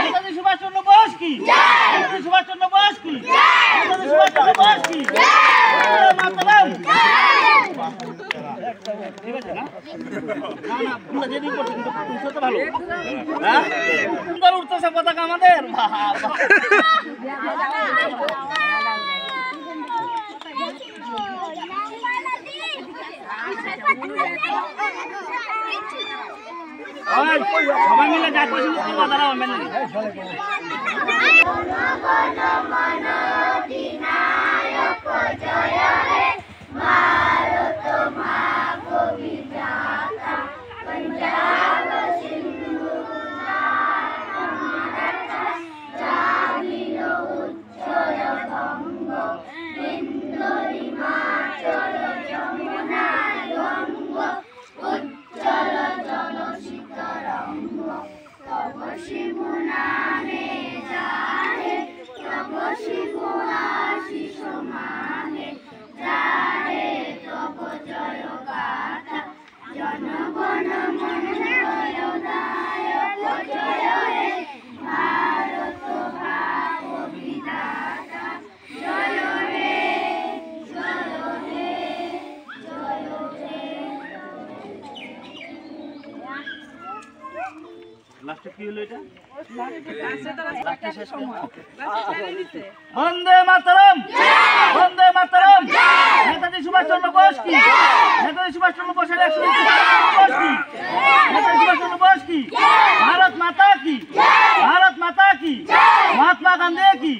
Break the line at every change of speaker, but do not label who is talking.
নেতাজি সুভাষচন্দ্র বোস কি? নেতাজি সুভাষচন্দ্র বোস কি? নেতাজি সুভাষচন্দ্র বোস কি? মাতরম। ঠিক আছে না? না না তোমরা যেদিন করছো কিন্তু উঠছে তো ভালো। হ্যাঁ সুন্দর উঠতেছে পতাকা আমাদের। সবাই মিলে জাতীয় সঙ্গীত করবা, দাঁড়াও মেনে বন্দে মাতরম, বন্দে মাতরম। নেতাজি সুভাষচন্দ্র বোস কি? নেতাজি সুভাষচন্দ্র বোসের 129 বোস কি? নেতাজি সুভাষচন্দ্র বোস কি? ভারত মাতা কি? ভারত মাতা কি? মহাত্মা গান্ধী কি?